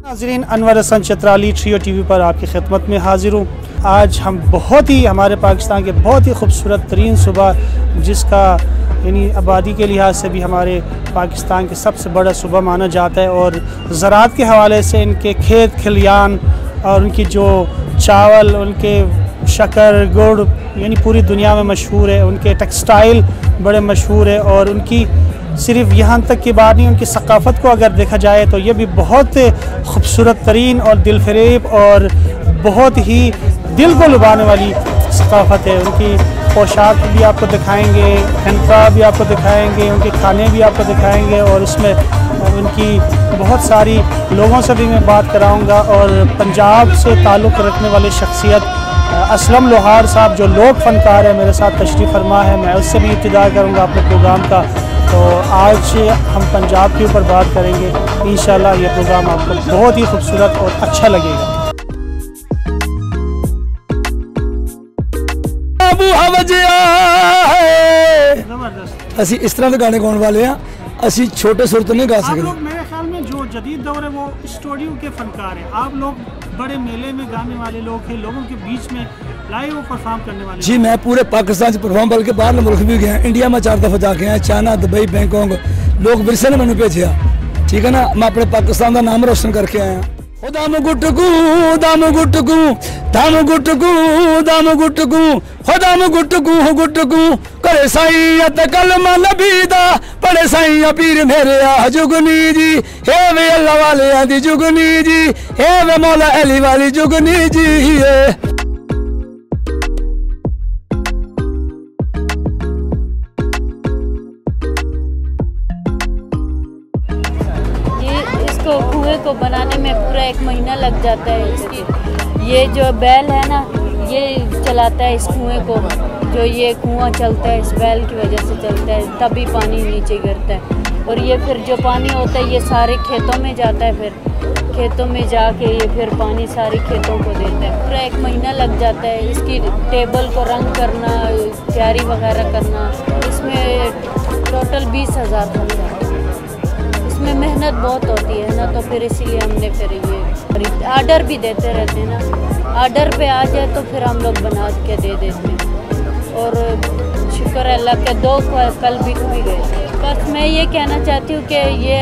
नाज़रीन, Anwar Hasan चतराली trio TV पर आपकी खिदमत में हाजिर हूँ। आज हम हमारे पाकिस्तान के बहुत ही खूबसूरत तरीन सुबह, जिसका यानी आबादी के लिहाज से भी हमारे पाकिस्तान के सबसे बड़ा सुबह माना जाता है, और ज़राअत के हवाले से इनके खेत खलियान और उनकी जो चावल, उनके शक्कर गुड़ यानी पूरी दुनिया में मशहूर है। उनके टेक्सटाइल बड़े मशहूर है, और उनकी सिर्फ यहाँ तक की बात नहीं, उनकी सकाफ़त को अगर देखा जाए तो ये भी बहुत खूबसूरत तरीन और दिलफरेब और बहुत ही दिल को लुभाने वाली सकाफ़त है। उनकी पोशाक भी आपको दिखाएंगे, खनका भी आपको दिखाएंगे, उनके खाने भी आपको दिखाएंगे, और उसमें उनकी बहुत सारी लोगों से भी मैं बात कराऊंगा। और पंजाब से ताल्लुक़ रखने वाले शख्सियत असलम लोहार साहब, जो लोक फनकार है, मेरे साथ तशरीफ़ फरमा है। मैं उससे भी इब्तिदा करूँगा अपने प्रोग्राम का। तो आज हम पंजाब के ऊपर बात करेंगे। इंशाल्लाह ये प्रोग्राम आपको बहुत ही खूबसूरत और अच्छा लगेगा। असी इस तरह के गाने गाने वाले हैं, असी छोटे सुर तो नहीं गा सकते। मेरे ख्याल में जो जदीद दौर है वो स्टूडियो के फनकार हैं। आप लोग बड़े मेले में गाने वाले लोग हैं, लोगों के बीच में लाइव परफॉर्म करने वाले। जी, मैं पूरे पाकिस्तान से परफॉर्म बल्कि बाहर मुल्क भी गया, इंडिया में 4 दफा जाके आए, चाइना, दुबई, बैंकॉक। लोग विरसे ने मैंने भेजा, ठीक है ना। मैं अपने पाकिस्तान का नाम रोशन करके आया। दाम गुटकू दाम गुटकू दाम गुटकू दाम गुटकू हो दाम गुटकू हो गुटकू करे साईं कलमा नबीदा पड़े साईं पीर मेरे आ जुगनी जी, हे वे अल्लाह वाले आदि जुगनी जी, हे वे मौला अली वाली जुगनी जी। इसको कुएं को बनाने में पूरा 1 महीना लग जाता है। इसकी ये जो बैल है ना, ये चलाता है इस कुएं को। जो ये कुआं चलता है, इस बैल की वजह से चलता है, तभी पानी नीचे गिरता है। और ये फिर जो पानी होता है ये सारे खेतों में जाता है, फिर खेतों में जाके ये फिर पानी सारे खेतों को देता है। पूरा 1 महीना लग जाता है इसकी टेबल को रंग करना, क्यारी वगैरह करना। इसमें टोटल 20,000 बनता है। इसमें मेहनत बहुत होती है ना, तो फिर इसीलिए हमने फिर ये आर्डर भी देते रहते हैं ना। आर्डर पे आ जाए तो फिर हम लोग बना के दे देते हैं। और शुक्र है अल्लाह के 2 कल बिक भी गए। बस मैं ये कहना चाहती हूँ कि ये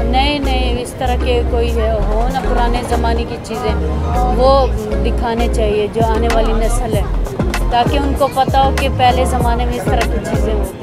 नए इस तरह के कोई हो ना, पुराने ज़माने की चीज़ें वो दिखाने चाहिए जो आने वाली नस्ल है, ताकि उनको पता हो कि पहले ज़माने में इस तरह की चीज़ें होती।